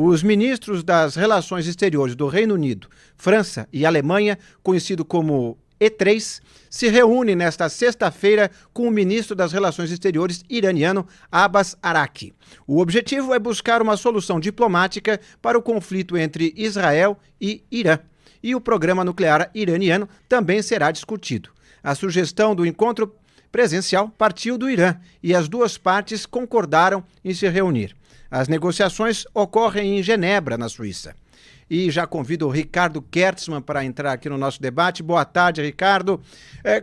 Os ministros das Relações Exteriores do Reino Unido, França e Alemanha, conhecido como E3, se reúnem nesta sexta-feira com o ministro das Relações Exteriores iraniano, Abbas Araqchi. O objetivo é buscar uma solução diplomática para o conflito entre Israel e Irã. E o programa nuclear iraniano também será discutido. A sugestão do encontro presencial partiu do Irã e as duas partes concordaram em se reunir. As negociações ocorrem em Genebra, na Suíça. E já convido o Ricardo Kertzmann para entrar aqui no nosso debate. Boa tarde, Ricardo.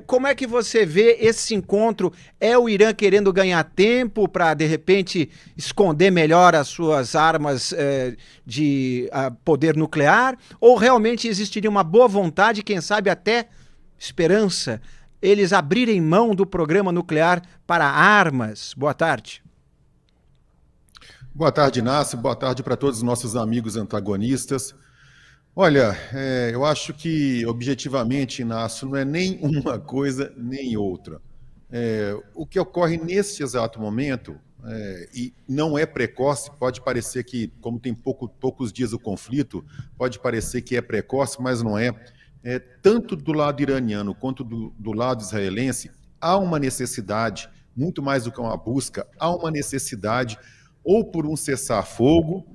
Como é que você vê esse encontro? É o Irã querendo ganhar tempo para, de repente, esconder melhor as suas armas de poder nuclear? Ou realmente existiria uma boa vontade, quem sabe até esperança, eles abrirem mão do programa nuclear para armas? Boa tarde. Boa tarde, Inácio. Boa tarde para todos os nossos amigos antagonistas. Olha, eu acho que, objetivamente, Inácio, não é nem uma coisa nem outra. O que ocorre nesse exato momento, e não é precoce, pode parecer que, como tem poucos dias o conflito, pode parecer que é precoce, mas não é. Tanto do lado iraniano quanto do lado israelense, há uma necessidade, muito mais do que uma busca, há uma necessidade ou por um cessar-fogo,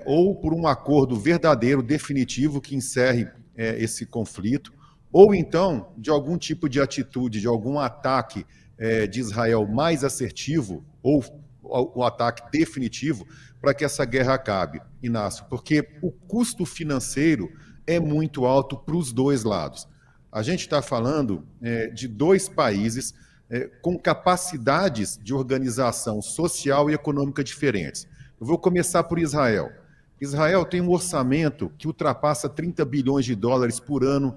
ou por um acordo verdadeiro, definitivo, que encerre esse conflito, ou então de algum tipo de atitude, de algum ataque de Israel mais assertivo, ou o ataque definitivo, para que essa guerra acabe, Inácio, porque o custo financeiro é muito alto para os dois lados. A gente está falando de dois países com capacidades de organização social e econômica diferentes. Eu vou começar por Israel. Israel tem um orçamento que ultrapassa 30 bilhões de dólares por ano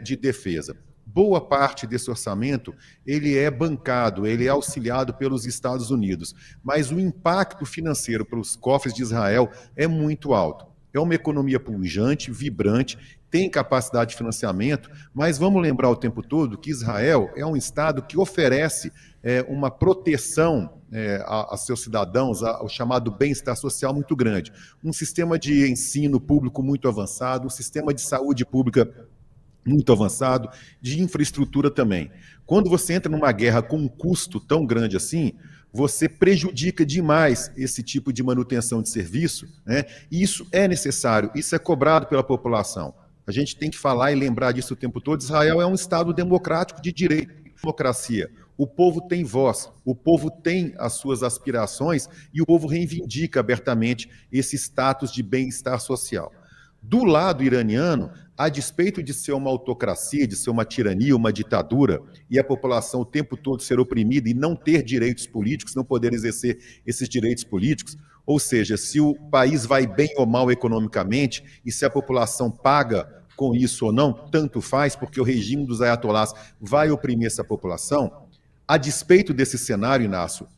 de defesa. Boa parte desse orçamento ele é bancado, ele é auxiliado pelos Estados Unidos, mas o impacto financeiro para os cofres de Israel é muito alto. É uma economia pujante, vibrante, tem capacidade de financiamento, mas vamos lembrar o tempo todo que Israel é um Estado que oferece uma proteção a seus cidadãos, o chamado bem-estar social muito grande. Um sistema de ensino público muito avançado, um sistema de saúde pública muito avançado, de infraestrutura também. Quando você entra numa guerra com um custo tão grande assim, você prejudica demais esse tipo de manutenção de serviço, e isso é necessário, isso é cobrado pela população. A gente tem que falar e lembrar disso o tempo todo. Israel é um Estado democrático de direito, democracia. O povo tem voz, o povo tem as suas aspirações e o povo reivindica abertamente esse status de bem-estar social. Do lado iraniano, a despeito de ser uma autocracia, de ser uma tirania, uma ditadura, e a população o tempo todo ser oprimida e não ter direitos políticos, não poder exercer esses direitos políticos, ou seja, se o país vai bem ou mal economicamente, e se a população paga com isso ou não, tanto faz, porque o regime dos ayatolás vai oprimir essa população. A despeito desse cenário, Inácio,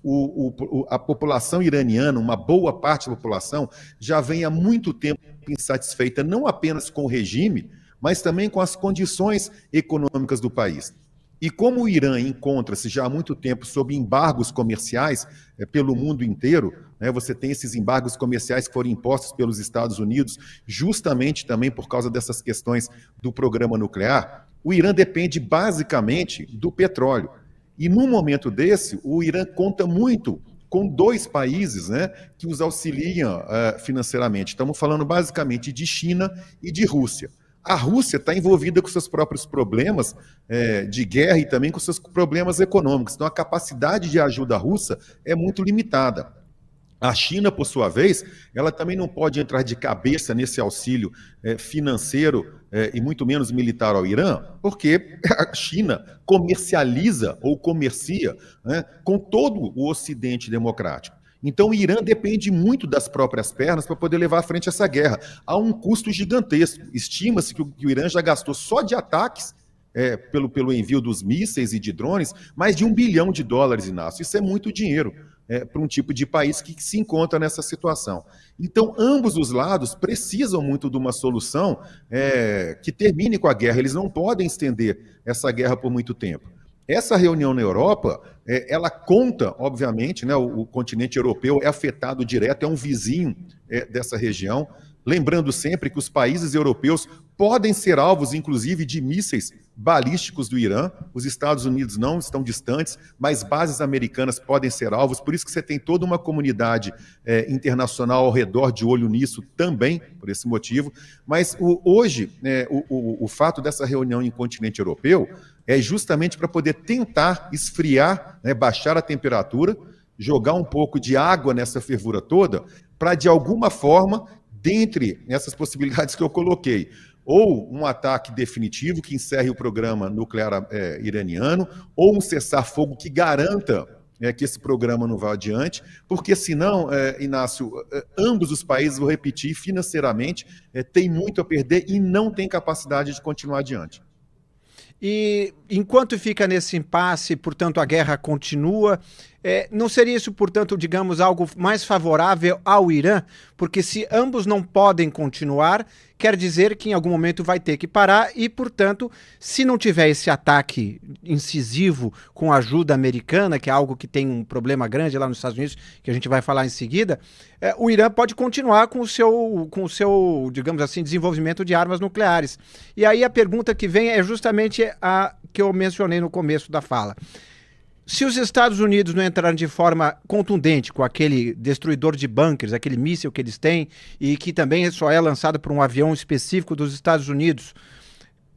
a população iraniana, uma boa parte da população, já vem há muito tempo insatisfeita, não apenas com o regime, mas também com as condições econômicas do país. E como o Irã encontra-se já há muito tempo sob embargos comerciais pelo mundo inteiro, você tem esses embargos comerciais que foram impostos pelos Estados Unidos, justamente também por causa dessas questões do programa nuclear, o Irã depende basicamente do petróleo. E num momento desse, o Irã conta muito com dois países que os auxiliam financeiramente. Estamos falando basicamente de China e de Rússia. A Rússia está envolvida com seus próprios problemas de guerra e também com seus problemas econômicos. Então, a capacidade de ajuda russa é muito limitada. A China, por sua vez, ela também não pode entrar de cabeça nesse auxílio financeiro e muito menos militar ao Irã, porque a China comercializa ou comercia com todo o Ocidente democrático. Então, o Irã depende muito das próprias pernas para poder levar à frente essa guerra. Há um custo gigantesco. Estima-se que o Irã já gastou só de ataques, pelo envio dos mísseis e de drones, mais de $1 bilhão, Inácio. Isso é muito dinheiro para um tipo de país que se encontra nessa situação. Então, ambos os lados precisam muito de uma solução que termine com a guerra. Eles não podem estender essa guerra por muito tempo. Essa reunião na Europa, ela conta, obviamente, né, o continente europeu é afetado direto, é um vizinho dessa região, lembrando sempre que os países europeus podem ser alvos, inclusive, de mísseis balísticos do Irã. Os Estados Unidos não estão distantes, mas bases americanas podem ser alvos. Por isso que você tem toda uma comunidade internacional ao redor de olho nisso também, por esse motivo. Mas hoje, o fato dessa reunião em continente europeu é justamente para poder tentar esfriar, né, baixar a temperatura, jogar um pouco de água nessa fervura toda, para, de alguma forma, dentre essas possibilidades que eu coloquei, ou um ataque definitivo que encerre o programa nuclear iraniano, ou um cessar-fogo que garanta que esse programa não vá adiante, porque senão, Inácio, ambos os países, vou repetir, financeiramente, têm muito a perder e não têm capacidade de continuar adiante. E enquanto fica nesse impasse, portanto, a guerra continua, não seria isso, portanto, digamos, algo mais favorável ao Irã? Porque se ambos não podem continuar, quer dizer que em algum momento vai ter que parar e, portanto, se não tiver esse ataque incisivo com a ajuda americana, que é algo que tem um problema grande lá nos Estados Unidos, que a gente vai falar em seguida, o Irã pode continuar com o seu, digamos assim, desenvolvimento de armas nucleares. E aí a pergunta que vem é justamente a que eu mencionei no começo da fala. Se os Estados Unidos não entrarem de forma contundente com aquele destruidor de bunkers, aquele míssil que eles têm e que também só é lançado por um avião específico dos Estados Unidos,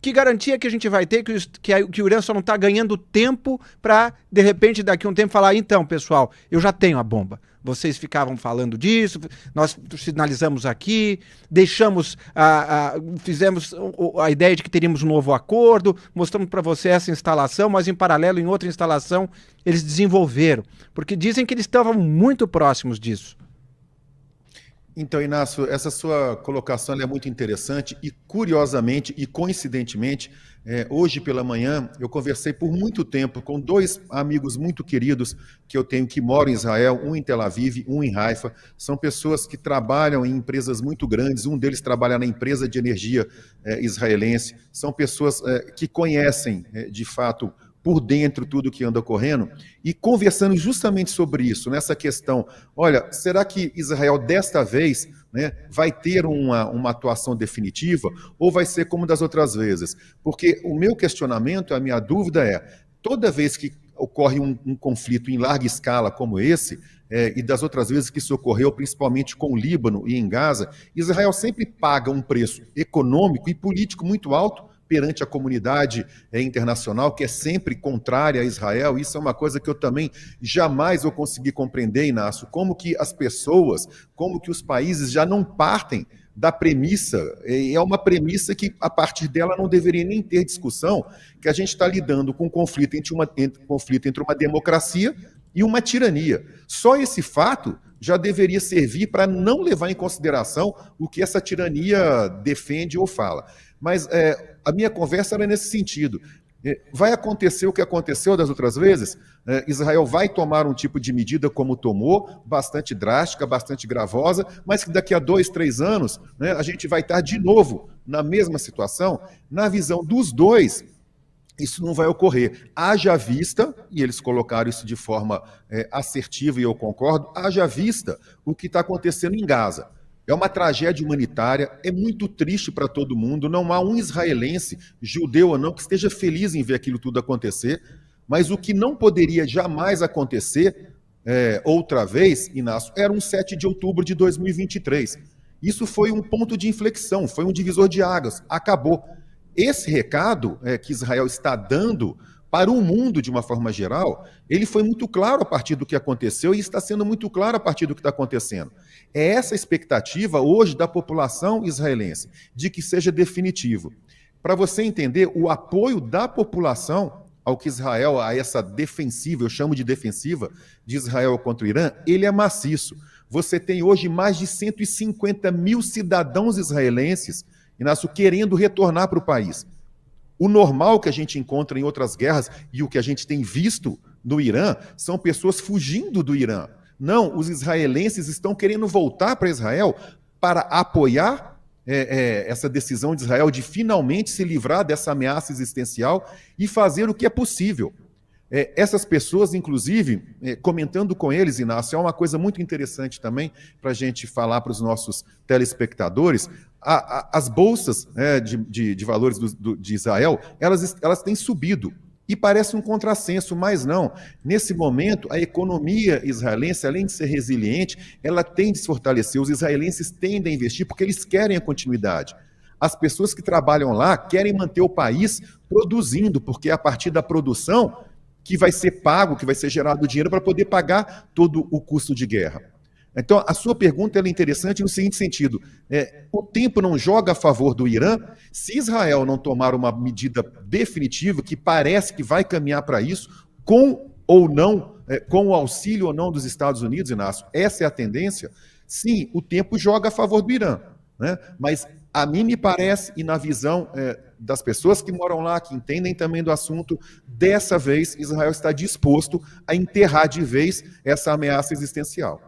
que garantia que a gente vai ter que o Irã só não está ganhando tempo para, de repente, daqui a um tempo falar, então, pessoal, eu já tenho a bomba. Vocês ficavam falando disso, nós sinalizamos aqui, fizemos a ideia de que teríamos um novo acordo, mostramos para você essa instalação, mas em paralelo, em outra instalação, eles desenvolveram, porque dizem que eles estavam muito próximos disso. Então, Inácio, essa sua colocação é muito interessante e, curiosamente e coincidentemente, hoje pela manhã eu conversei por muito tempo com dois amigos muito queridos que eu tenho que moram em Israel, um em Tel Aviv, um em Haifa. São pessoas que trabalham em empresas muito grandes, um deles trabalha na empresa de energia israelense. São pessoas que conhecem, de fato, por dentro tudo que anda ocorrendo, e conversando justamente sobre isso, nessa questão, olha, será que Israel desta vez, né, vai ter uma atuação definitiva, ou vai ser como das outras vezes? Porque o meu questionamento, a minha dúvida é, toda vez que ocorre um conflito em larga escala como esse, e das outras vezes que isso ocorreu, principalmente com o Líbano e em Gaza, Israel sempre paga um preço econômico e político muito alto perante a comunidade internacional, que é sempre contrária a Israel. Isso é uma coisa que eu também jamais vou conseguir compreender, Inácio, como que as pessoas, como que os países já não partem da premissa, é uma premissa que a partir dela não deveria nem ter discussão, que a gente está lidando com um conflito entre uma democracia e uma tirania. Só esse fato já deveria servir para não levar em consideração o que essa tirania defende ou fala. Mas a minha conversa era nesse sentido. Vai acontecer o que aconteceu das outras vezes? Israel vai tomar um tipo de medida como tomou, bastante drástica, bastante gravosa, mas que daqui a 2, 3 anos, né, a gente vai estar de novo na mesma situação. Na visão dos dois, isso não vai ocorrer. Haja vista, e eles colocaram isso de forma assertiva, e eu concordo, haja vista o que está acontecendo em Gaza. É uma tragédia humanitária, é muito triste para todo mundo, não há um israelense, judeu ou não, que esteja feliz em ver aquilo tudo acontecer, mas o que não poderia jamais acontecer, outra vez, Inácio, era um 7 de outubro de 2023. Isso foi um ponto de inflexão, foi um divisor de águas, acabou. Esse recado que Israel está dando para o mundo, de uma forma geral, ele foi muito claro a partir do que aconteceu e está sendo muito claro a partir do que está acontecendo. É essa expectativa hoje da população israelense, de que seja definitivo. Para você entender, o apoio da população ao que Israel, a essa defensiva, eu chamo de defensiva, de Israel contra o Irã, ele é maciço. Você tem hoje mais de 150 mil cidadãos israelenses, Inácio, querendo retornar para o país. O normal que a gente encontra em outras guerras e o que a gente tem visto no Irã são pessoas fugindo do Irã. Não, os israelenses estão querendo voltar para Israel para apoiar essa decisão de Israel de finalmente se livrar dessa ameaça existencial e fazer o que é possível. Essas pessoas, inclusive, comentando com eles, Inácio, é uma coisa muito interessante também para a gente falar para os nossos telespectadores. As bolsas de valores de Israel, elas têm subido. E parece um contrassenso, mas não. Nesse momento, a economia israelense, além de ser resiliente, ela tende a se fortalecer. Os israelenses tendem a investir porque eles querem a continuidade. As pessoas que trabalham lá querem manter o país produzindo, porque é a partir da produção que vai ser pago, que vai ser gerado dinheiro para poder pagar todo o custo de guerra. Então, a sua pergunta é interessante no seguinte sentido: o tempo não joga a favor do Irã. Se Israel não tomar uma medida definitiva, que parece que vai caminhar para isso, com ou não, com o auxílio ou não dos Estados Unidos, Inácio, essa é a tendência, sim, o tempo joga a favor do Irã, né? Mas a mim me parece, e na visão das pessoas que moram lá, que entendem também do assunto, dessa vez Israel está disposto a enterrar de vez essa ameaça existencial.